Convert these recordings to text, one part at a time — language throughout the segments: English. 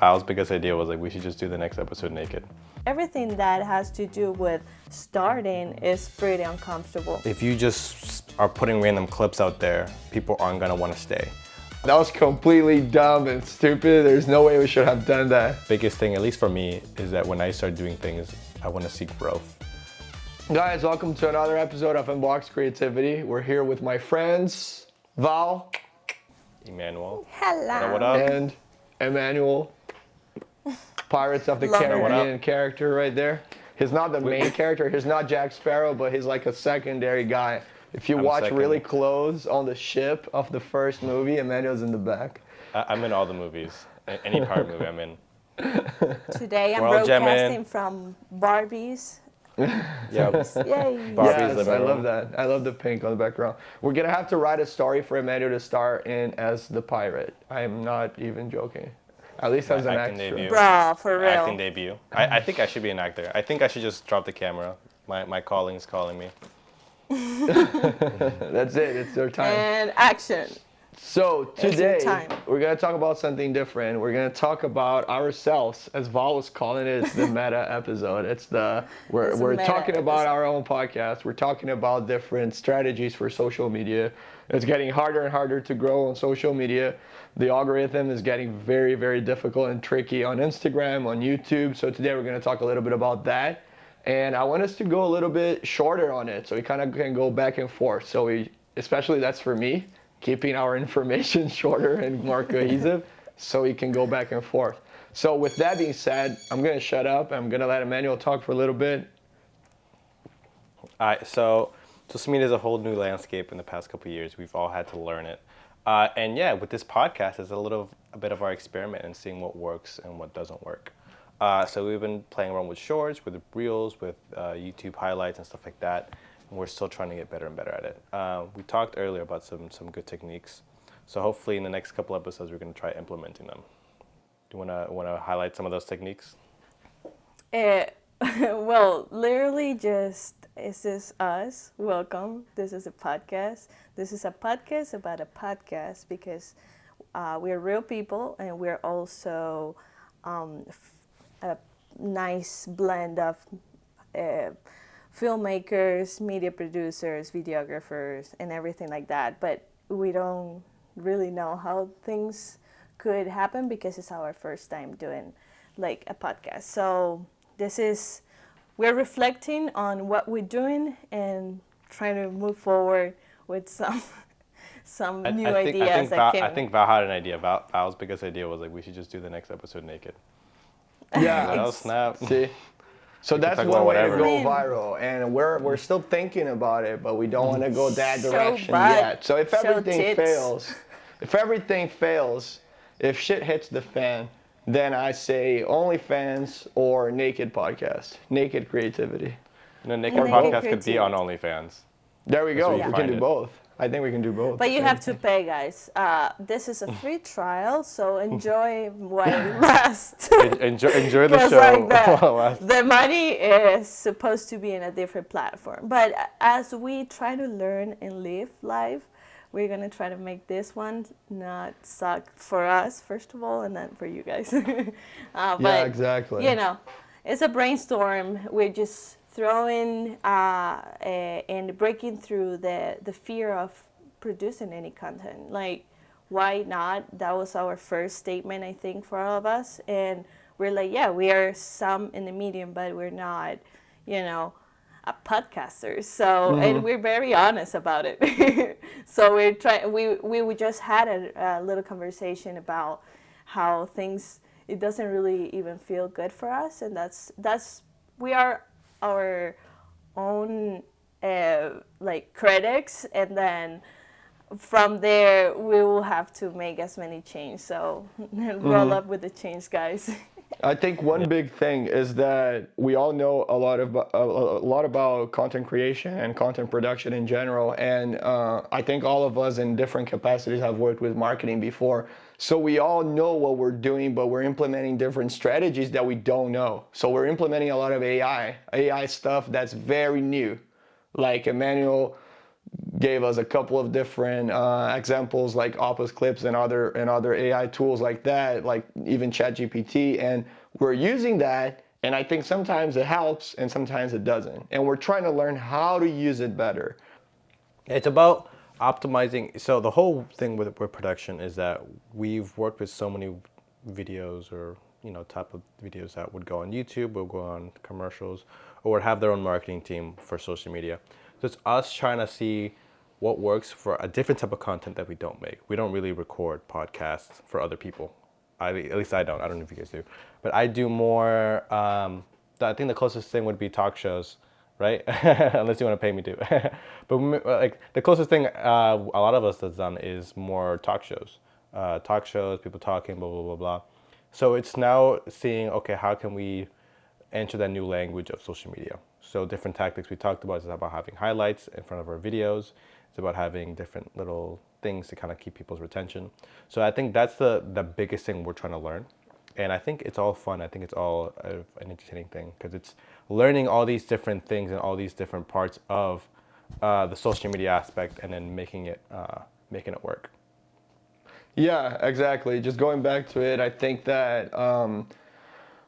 Val's biggest idea was like we should just do the next episode naked. Everything that has to do with starting is pretty uncomfortable. If you just are putting random clips out there, people aren't gonna want to stay. That was completely dumb and stupid. There's no way we should have done that. Biggest thing, at least for me, is that when I start doing things, I want to see growth. Guys, welcome to another episode of Unboxed Creativity. We're here with my friends, Val. EMMANUEL. Hello. What up? And Emmanuel. Pirates of the Love it. Caribbean character right there. He's not the main character. He's not Jack Sparrow, but he's like a secondary guy. If you watch second. really close on the ship of the first movie, Emmanuel's in the back. I'm in all the movies. Any pirate movie I'm in. Today I'm We're all jamming. broadcasting from Barbie's. Yeah. Yay. Barbie's Yes, living I room. love that. I love the pink on the background. We're gonna have to write a story for Emmanuel to star in as the pirate. I am not even joking. At least as an acting extra. debut. Bruh, for real. Acting debut. I think I should be an actor. I think I should just drop the camera. My calling is calling me. That's it. It's their time. And action. So It's your today time. we're gonna talk about something different. We're gonna talk about ourselves, as Val was calling it. It's the meta episode. It's a We're meta talking about episode. our own podcast. We're talking about different strategies for social media. It's getting harder and harder to grow on social media. The algorithm is getting very, very difficult and tricky on Instagram, on YouTube. So today we're gonna talk a little bit about that. And I want us to go a little bit shorter on it, so we kind of can go back and forth. So especially that's for me, keeping our information shorter and more cohesive, so we can go back and forth. So with that being said, I'm gonna shut up. I'm gonna let Emmanuel talk for a little bit. All right, so social media is a whole new landscape in the past couple of years. We've all had to learn it. And yeah, with this podcast, it's a bit of our experiment in seeing what works and what doesn't work. So we've been playing around with shorts, with reels, with YouTube highlights and stuff like that. And we're still trying to get better and better at it. We talked earlier about some good techniques. So hopefully in the next couple episodes, we're going to try implementing them. Do you want to highlight some of those techniques? Well, literally just, is this us? Welcome. This is a podcast. This is a podcast about a podcast because we're real people and we're also a nice blend of filmmakers, media producers, videographers, and everything like that. But we don't really know how things could happen because it's our first time doing like a podcast. So we're reflecting on what we're doing and trying to move forward with some new ideas. I think Val had an idea. Val's biggest idea was like we should just do the next episode naked. Yeah. Oh snap! See, so that's talk one about way to whatever. go viral, and we're still thinking about it, but we don't want to go that So direction bad. yet. So if Show everything tits. fails, if shit hits the fan, then I say OnlyFans or Naked Podcast, Naked Creativity. The naked Naked podcast could be creativity. on OnlyFans. There we go. where you We can find do it. both. I think we can do both. But you have to pay, guys. This is a free trial, so enjoy while it lasts. Enjoy the Because show. like the money is supposed to be in a different platform. But as we try to learn and live life, we're going to try to make this one not suck for us, first of all, and then for you guys. But, Yeah, exactly. You know, it's a brainstorm. We're just throwing and breaking through the fear of producing any content. Like, why not? That was our first statement, I think, for all of us. And we're like, yeah, we are some in the medium, but we're not, podcasters. So, and we're very honest about it. So we're trying. We just had a little conversation about how things. It doesn't really even feel good for us, and that's we are our own like critics, and then from there we will have to make as many changes. So roll up with the change, guys. I think one big thing is that we all know a lot about content creation and content production in general, and I think all of us in different capacities have worked with marketing before. So we all know what we're doing, but we're implementing different strategies that we don't know. So we're implementing a lot of AI stuff that's very new. Like Emmanuel gave us a couple of different examples like Opus Clips and other AI tools like that, like even ChatGPT, and we're using that. And I think sometimes it helps and sometimes it doesn't. And we're trying to learn how to use it better. It's about optimizing. So the whole thing with production is that we've worked with so many videos or type of videos that would go on YouTube, will go on commercials, or would have their own marketing team for social media. So it's us trying to see what works for a different type of content that we don't make. We don't really record podcasts for other people. At least I don't. I don't know if you guys do, but I do more. I think the closest thing would be talk shows, right? Unless you want to pay me to. But like the closest thing a lot of us has done is more talk shows. People talking, blah blah blah blah. So it's now seeing, okay, how can we enter that new language of social media? So different tactics we talked about is about having highlights in front of our videos. It's about having different little things to kind of keep people's retention. So I think that's the biggest thing we're trying to learn. And I think it's all fun. I think it's all an entertaining thing because it's learning all these different things and all these different parts of the social media aspect and then making it work. Yeah, exactly. Just going back to it, I think that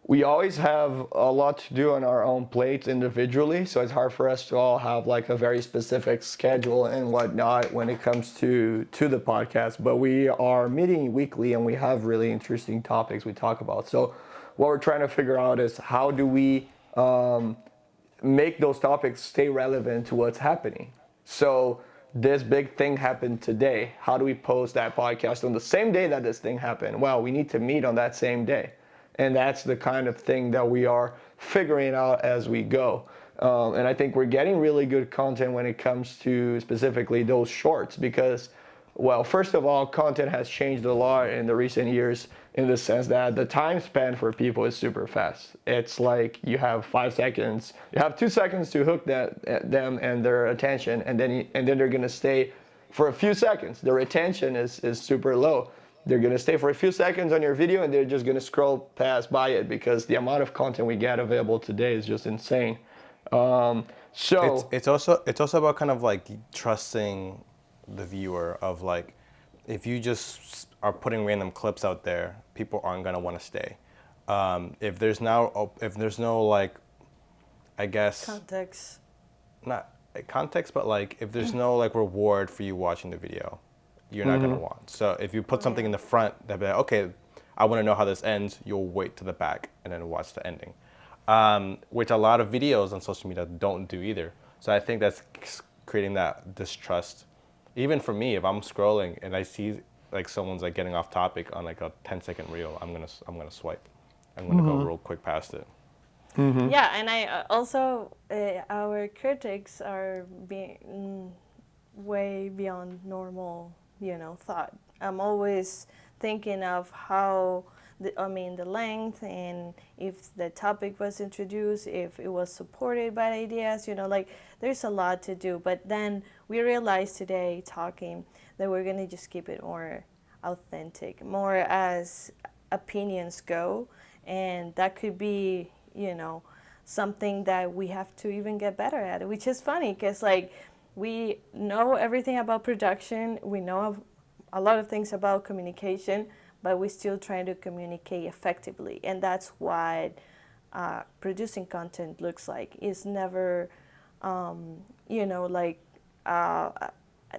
we always have a lot to do on our own plates individually, so it's hard for us to all have like a very specific schedule and whatnot when it comes to the podcast. But we are meeting weekly and we have really interesting topics we talk about. So what we're trying to figure out is how do we make those topics stay relevant to what's happening. So this big thing happened today. How do we post that podcast on the same day that this thing happened? Well, we need to meet on that same day. And that's the kind of thing that we are figuring out as we go. And I think we're getting really good content when it comes to specifically those shorts because, well, first of all, content has changed a lot in the recent years in the sense that the time span for people is super fast. It's like you have 5 seconds, you have 2 seconds to hook them and their attention, and then they're gonna stay for a few seconds. The retention is super low. They're gonna stay for a few seconds on your video and they're just gonna scroll past by it because the amount of content we get available today is just insane. So it's also about kind of like trusting the viewer of like, if you just are putting random clips out there, people aren't gonna want to stay. If there's no like, I guess not context, but like if there's no like reward for you watching the video, you're not gonna want. So if you put something in the front that be like, okay, I want to know how this ends, you'll wait to the back and then watch the ending, which a lot of videos on social media don't do either. So I think that's creating that distrust. Even for me, if I'm scrolling and I see like someone's like getting off topic on like a 10-second reel, I'm gonna swipe. I'm gonna go real quick past it. Yeah, and I also our critics are being way beyond normal, thought. I'm always thinking of how the length and if the topic was introduced, if it was supported by ideas, like there's a lot to do. But then we realized today talking that we're gonna just keep it more authentic, more as opinions go, and that could be, something that we have to even get better at, which is funny because like we know everything about production, we know a lot of things about communication, but we're still trying to communicate effectively. And that's what producing content looks like. It's never,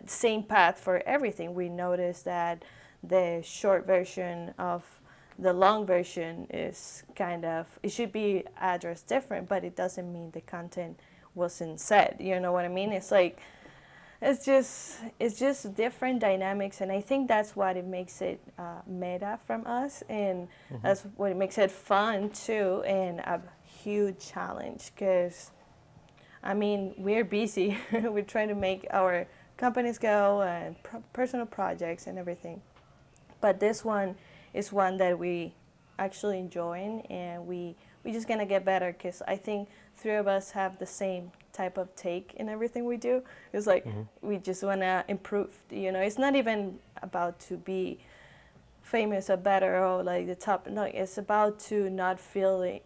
same path for everything. We notice that the short version of the long version is it should be addressed different, but it doesn't mean the content wasn't said. You know what I mean? It's like, it's just different dynamics, and I think that's what it makes it meta from us, and that's what it makes it fun too, and a huge challenge because, we're busy. We're trying to make our companies go and personal projects and everything, but this one is one that we actually enjoying, and we just gonna get better because I think 3 of us have the same type of take in everything we do. It's like we just want to improve. It's not even about to be famous or better or like the top. No, it's about to not feeling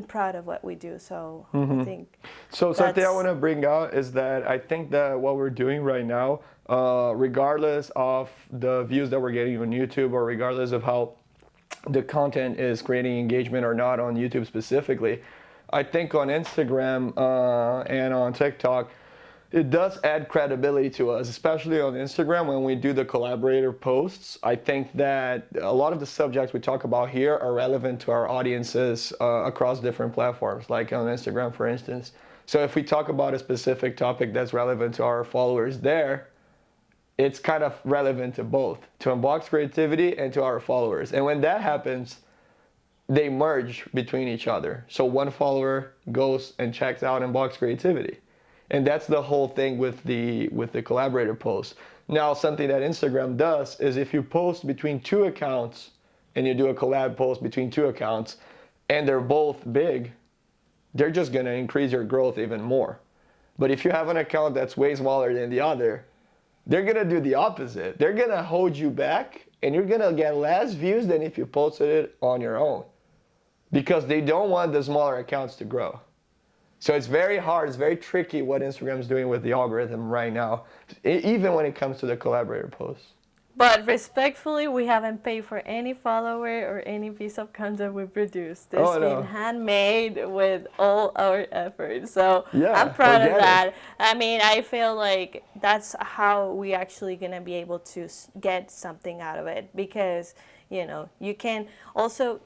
proud of what we do. So I think. So something I want to bring out is that I think that what we're doing right now, regardless of the views that we're getting on YouTube, or regardless of how the content is creating engagement or not on YouTube specifically, I think on Instagram and on TikTok, it does add credibility to us, especially on Instagram when we do the collaborator posts. I think that a lot of the subjects we talk about here are relevant to our audiences across different platforms, like on Instagram, for instance. So if we talk about a specific topic that's relevant to our followers there, it's kind of relevant to both, to Unboxed Creativity and to our followers. And when that happens, they merge between each other. So one follower goes and checks out Unboxed Creativity. And that's the whole thing with the collaborator post. Now, something that Instagram does is if you post between 2 accounts and you do a collab post between 2 accounts and they're both big, they're just gonna increase your growth even more. But if you have an account that's way smaller than the other, they're gonna do the opposite. They're gonna hold you back and you're gonna get less views than if you posted it on your own, because they don't want the smaller accounts to grow. So it's very hard, it's very tricky what Instagram's doing with the algorithm right now, even when it comes to the collaborator posts. But respectfully, we haven't paid for any follower or any piece of content we produced. It's been handmade with all our efforts. So yeah, I'm proud of that. I mean, I feel like that's how we actually going to be able to get something out of it, because, you know, you can also...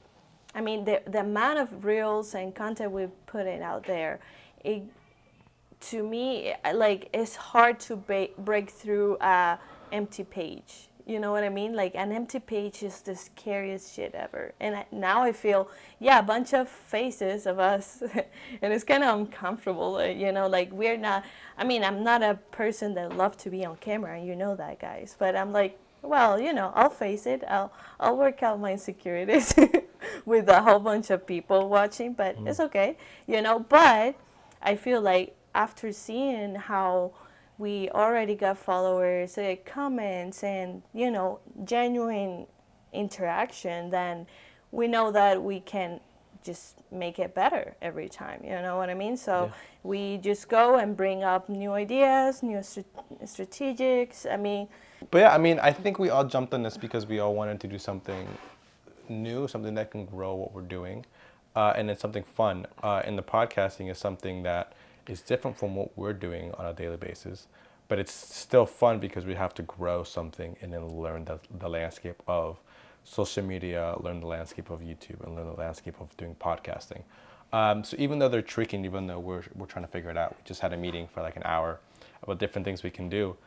I mean, the amount of reels and content we're putting out there, to me, like, it's hard to break through an empty page. You know what I mean? Like, an empty page is the scariest shit ever. And now I feel, yeah, a bunch of faces of us, and it's kind of uncomfortable, you know, like, we're not, I mean, I'm not a person that loves to be on camera, and you know that, guys, but I'm like, well, you know, I'll face it. I'll work out my insecurities with a whole bunch of people watching, but it's okay, you know. But I feel like after seeing how we already got followers, comments, and, you know, genuine interaction, then we know that we can just make it better every time, you know what I mean? So we just go and bring up new ideas, new strategics. I mean... But yeah, I mean, I think we all jumped on this because we all wanted to do something new, something that can grow what we're doing, and it's something fun. And the podcasting is something that is different from what we're doing on a daily basis, but it's still fun because we have to grow something and then learn the landscape of social media, learn the landscape of YouTube, and learn the landscape of doing podcasting. So even though they're tricky, and even though we're trying to figure it out, we just had a meeting for like an hour about different things we can do.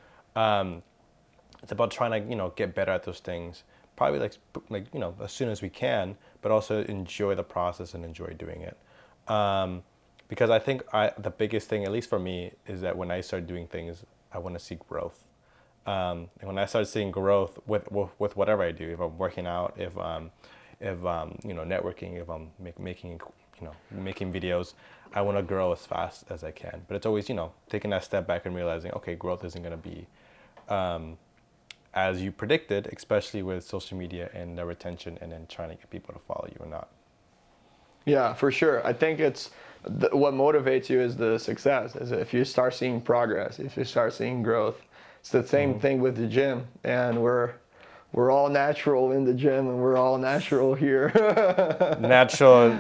It's about trying to, you know, get better at those things, probably like you know, as soon as we can, but also enjoy the process and enjoy doing it. Because I think the biggest thing, at least for me, is that when I start doing things, I want to see growth. And when I start seeing growth with whatever I do, if I'm working out, if you know, networking, if I'm making videos, I want to grow as fast as I can. But it's always, you know, taking that step back and realizing, okay, growth isn't going to be as you predicted, especially with social media and the retention, and then trying to get people to follow you or not. Yeah, for sure. I think it's what motivates you is the success. Is if you start seeing progress, if you start seeing growth. It's the same thing with the gym, and we're all natural in the gym, and we're all natural here. Natural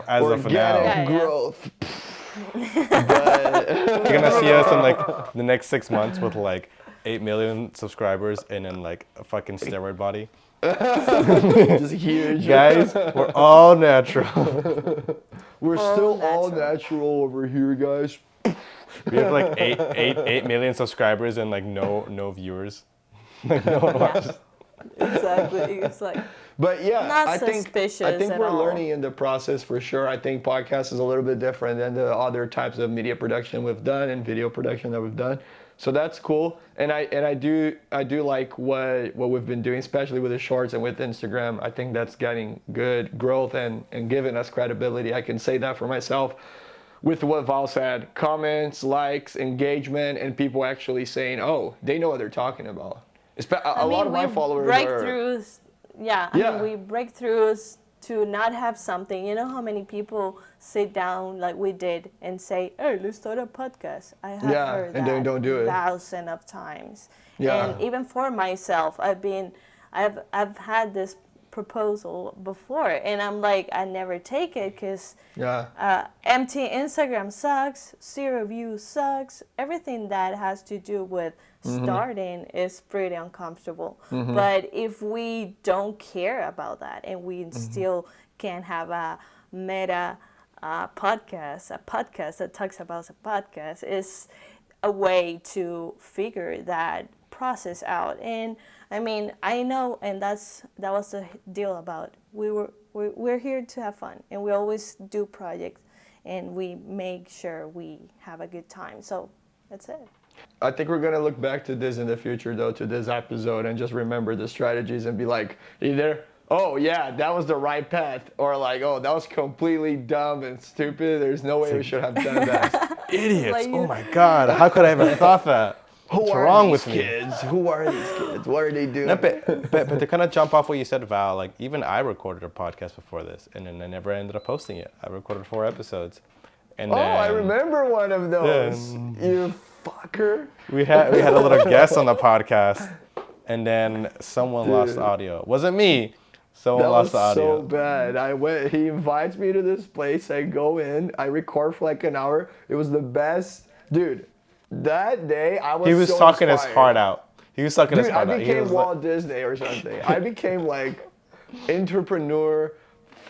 as of now. Organic growth. But you're gonna see us in like the next 6 months with like 8 million subscribers and then like a fucking steroid body. Just huge. Guys, we're all natural. We're still all natural over here, guys. We have like 8 million subscribers and like no viewers. Like no one watches. Exactly. It's like, but yeah, I think we're all. learning in the process for sure. I think podcast is a little bit different than the other types of media production we've done and video production that we've done. So that's cool. And I do like what we've been doing, especially with the shorts and with Instagram. I think that's getting good growth and giving us credibility. I can say that for myself. With what Val said, comments, likes, engagement, and people actually saying, oh, they know what they're talking about. A lot of my followers breakthroughs, I mean, we breakthroughs to not have something. You know how many people sit down like we did and say, "Hey, let's start a podcast." I have heard and that then don't do it. thousands of times. Yeah. And even for myself, I've had this proposal before, and I'm like, I never take it because empty Instagram sucks, 0 views sucks. Everything that has to do with starting is pretty uncomfortable. But if we don't care about that and we still can have a meta podcast, a podcast that talks about a podcast, is a way to figure that process out. And I mean, I know, and that was the deal about we're here to have fun, and we always do projects, and we make sure we have a good time. So that's it. I think we're gonna look back to this in the future, though, to this episode, and just remember the strategies and be like, either, oh yeah, that was the right path, or like, oh, that was completely dumb and stupid. There's no way we should have done that. Idiots! Like oh my God! How could I have thought that? What's wrong with me? Who are these kids? What are they doing? No, but to kind of jump off what you said, Val, like even I recorded a podcast before this, and then I never ended up posting it. I recorded 4 episodes, and then, I remember one of those. You fucker. We had a little guest on the podcast, and then someone lost audio. Wasn't me. Someone lost the audio. So bad. He invites me to this place. I go in. I record for like an hour. It was the best, dude. That day, I was. He was so talking inspired. his heart out. He was talking his heart out. I became Walt Disney or something. I became like entrepreneur,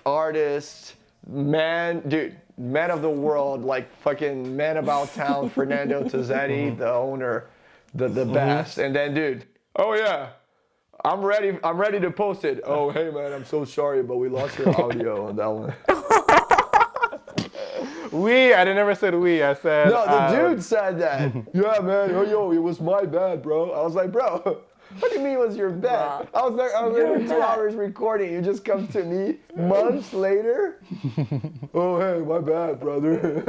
artist, man of the world, like fucking man about town, Fernando Tizzetti, the owner, the best. And then, dude, oh yeah, I'm ready to post it. Oh, hey man, I'm so sorry, but we lost your audio on that one. I never said we. I said. No, the dude said that. Yeah, man. Oh, yo, it was my bad, bro. I was like, bro, what do you mean it was your bad? I was there 2 hours recording. You just come to me months later. Oh, hey, my bad, brother.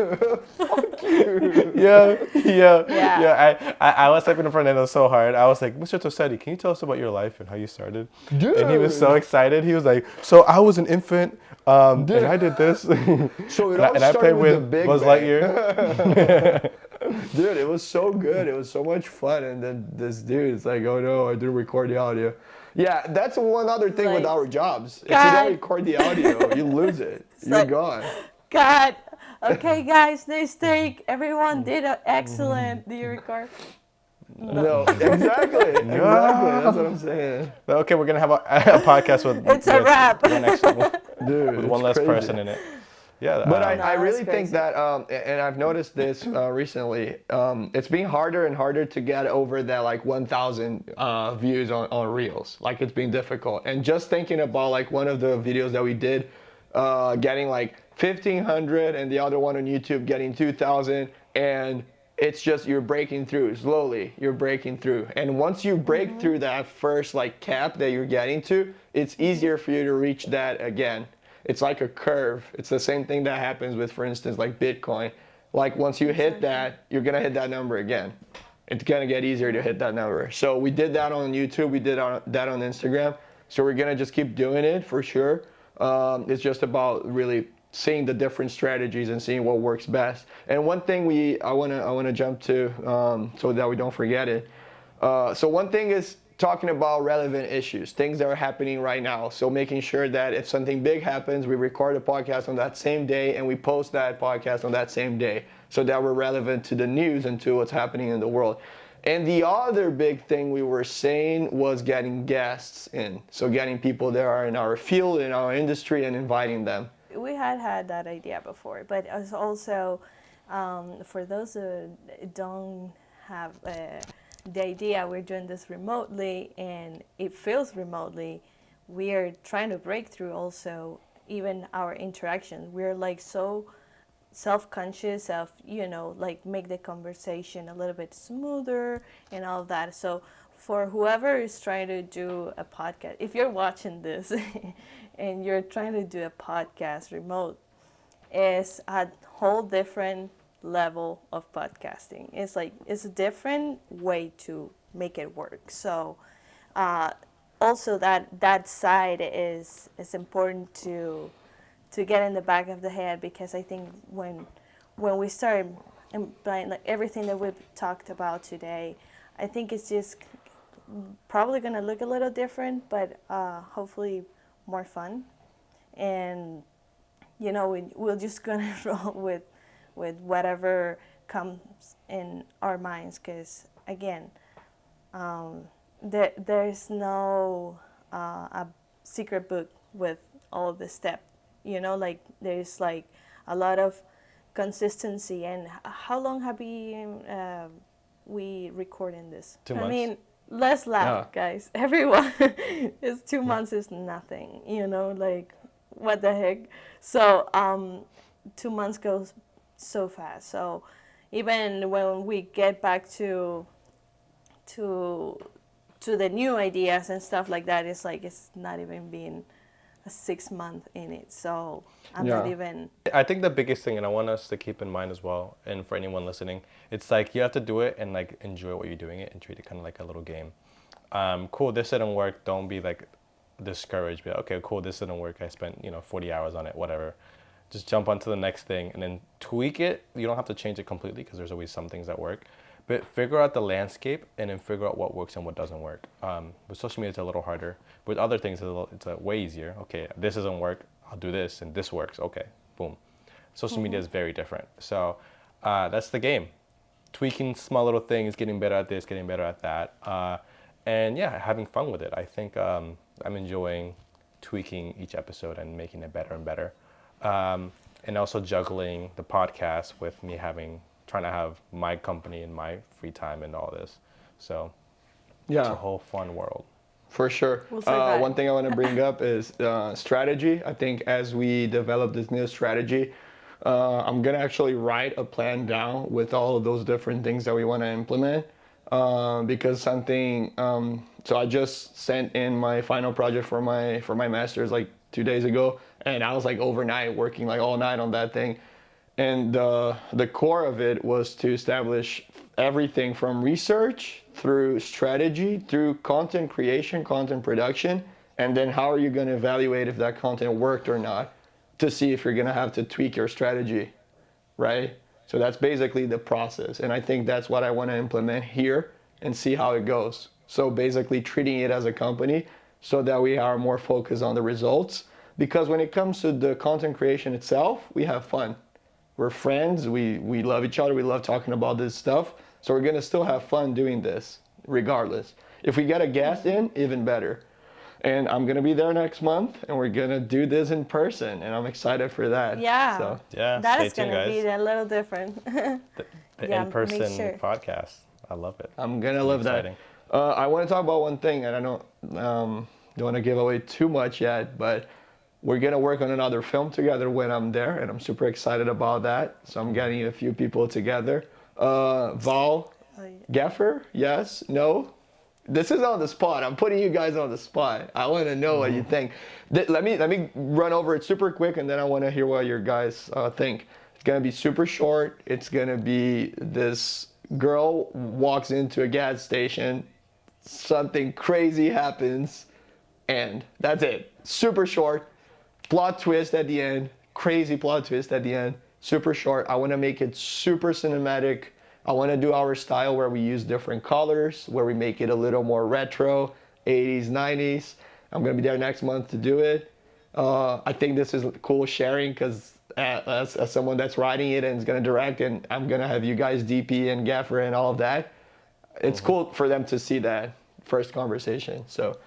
Fuck you. Yeah. I was typing in Fernando so hard. I was like, Mr. Tosetti, can you tell us about your life and how you started? Dude. And he was so excited. He was like, so I was an infant, and I did this. So it all started with the Big Buzz Bang. Lightyear. Dude, it was so good. It was so much fun. And then this dude is like, oh no, I didn't record the audio. Yeah, that's one other thing with our jobs. If you don't record the audio, you lose it. You're gone. God. Okay, guys, this take. Everyone did excellent. Do you record? No, exactly. That's what I'm saying. Okay, we're going to have a podcast with... It's a wrap. Dude, with one less person in it. Yeah, but I really think that, and I've noticed this recently, it's being harder and harder to get over that like 1,000 views on Reels. Like it's being difficult. And just thinking about like one of the videos that we did, getting like 1,500 and the other one on YouTube getting 2,000, and it's just you're breaking through slowly. You're breaking through, and once you break through that first like cap that you're getting to, it's easier for you to reach that again. It's like a curve. It's the same thing that happens with, for instance, like Bitcoin. Like once you hit that, you're gonna hit that number again. It's gonna get easier to hit that number. So we did that on YouTube. We did that on Instagram. So we're gonna just keep doing it for sure. It's just about really seeing the different strategies and seeing what works best. And one thing I wanna jump to so that we don't forget it. So one thing is talking about relevant issues, things that are happening right now. So making sure that if something big happens, we record a podcast on that same day and we post that podcast on that same day so that we're relevant to the news and to what's happening in the world. And the other big thing we were saying was getting guests in. So getting people that are in our field, in our industry, and inviting them. We had that idea before, but it's also, for those who don't have the idea, we're doing this remotely and it feels remotely. We are trying to break through also even our interaction. We're like so self-conscious of, like make the conversation a little bit smoother and all of that. So for whoever is trying to do a podcast, if you're watching this and you're trying to do a podcast remote, it's a whole different level of podcasting. It's a different way to make it work. So also that side is important to get in the back of the head, because I think when we start implying like everything that we've talked about today, I think it's just probably going to look a little different, but hopefully more fun. And we're just going to roll with whatever comes in our minds, because again, there's no a secret book with all of the steps. Like there's like a lot of consistency. And how long have we recording this? 2 months. I mean, let's laugh, guys. Everyone, it's 2 months is nothing. Like what the heck. So 2 months goes so fast. So even when we get back to the new ideas and stuff like that, it's like it's not even been a 6 month in it. So I'm not even. I think the biggest thing, and I want us to keep in mind as well, and for anyone listening, it's like you have to do it and like enjoy what you're doing it and treat it kind of like a little game. Cool, this didn't work. Don't be like discouraged. Be like, okay, cool, this didn't work. I spent 40 hours on it, whatever. Just jump onto the next thing and then tweak it. You don't have to change it completely because there's always some things that work. But figure out the landscape and then figure out what works and what doesn't work. With social media, it's a little harder. With other things, it's way easier. Okay, this doesn't work. I'll do this, and this works. Okay, boom. Social media is very different. So that's the game. Tweaking small little things, getting better at this, getting better at that. And yeah, having fun with it. I think I'm enjoying tweaking each episode and making it better and better. And also juggling the podcast with me trying to have my company and my free time and all this. So it's a whole fun world. For sure. One thing I want to bring up is strategy. I think as we develop this new strategy, I'm going to actually write a plan down with all of those different things that we want to implement. Because so I just sent in my final project for my master's like 2 days ago, and I was like overnight working like all night on that thing. And the core of it was to establish everything from research through strategy, through content creation, content production, and then how are you going to evaluate if that content worked or not to see if you're going to have to tweak your strategy, right? So that's basically the process. And I think that's what I want to implement here and see how it goes. So basically treating it as a company so that we are more focused on the results. Because when it comes to the content creation itself, we have fun. We're friends, we love each other, we love talking about this stuff. So we're gonna still have fun doing this, regardless. If we get a guest in, even better. And I'm gonna be there next month, and we're gonna do this in person, and I'm excited for that. Yeah, so, that is gonna be a little different. The in-person podcast, I love it. I'm gonna love that. I want to talk about one thing, and I don't want to give away too much yet, but we're going to work on another film together when I'm there, and I'm super excited about that. So I'm getting a few people together. Gaffer, yes, no? This is on the spot. I'm putting you guys on the spot. I want to know what you think. Let me run over it super quick, and then I want to hear what your guys think. It's going to be super short. It's going to be this girl walks into a gas station, something crazy happens, and that's it. Super short. Plot twist at the end, crazy plot twist at the end, super short. I want to make it super cinematic. I want to do our style where we use different colors, where we make it a little more retro, 80s, 90s. I'm going to be there next month to do it. I think this is cool sharing because as someone that's writing it and is going to direct, and I'm going to have you guys DP and Gaffer and all of that. It's cool for them to see that first conversation. So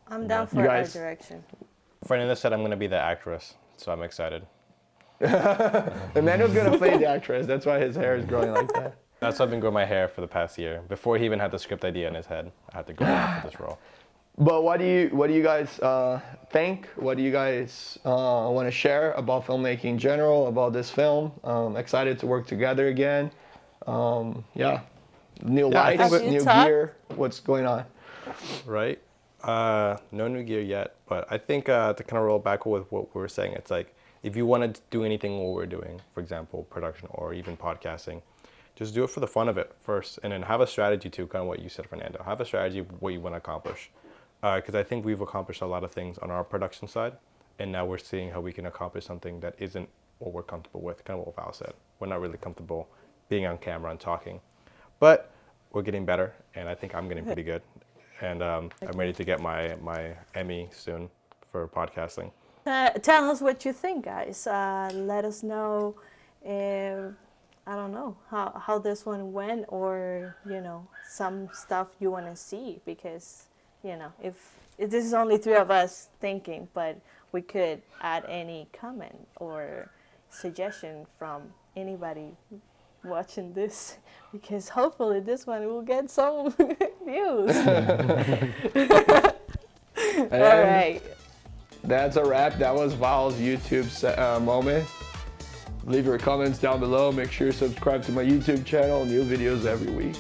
I'm down for our direction. Fernanda said I'm going to be the actress, so I'm excited. Emmanuel's going to play the actress. That's why his hair is growing like that. That's why I've been growing my hair for the past year. Before he even had the script idea in his head, I had to go on for this role. But what do you guys think? What do you guys want to share about filmmaking in general, about this film? Excited to work together again. New lights, new gear. What's going on? Right. No new gear yet, but I think to kind of roll back with what we were saying, it's like if you want to do anything what we're doing, for example, production or even podcasting, just do it for the fun of it first, and then have a strategy too, kind of what you said, Fernando. Have a strategy of what you want to accomplish. because I think we've accomplished a lot of things on our production side, and now we're seeing how we can accomplish something that isn't what we're comfortable with, kind of what Val said. We're not really comfortable being on camera and talking, but we're getting better, and I think I'm getting pretty good. And I'm ready to get my Emmy soon for podcasting. Tell us what you think, guys. Let us know if, I don't know, how this one went, or, you know, some stuff you want to see, because, you know, if this is only three of us thinking, but we could add any comment or suggestion from anybody watching this, because hopefully this one will get some views. All right. That's a wrap. That was Val's YouTube moment. Leave your comments down below. Make sure you subscribe to my YouTube channel. New videos every week.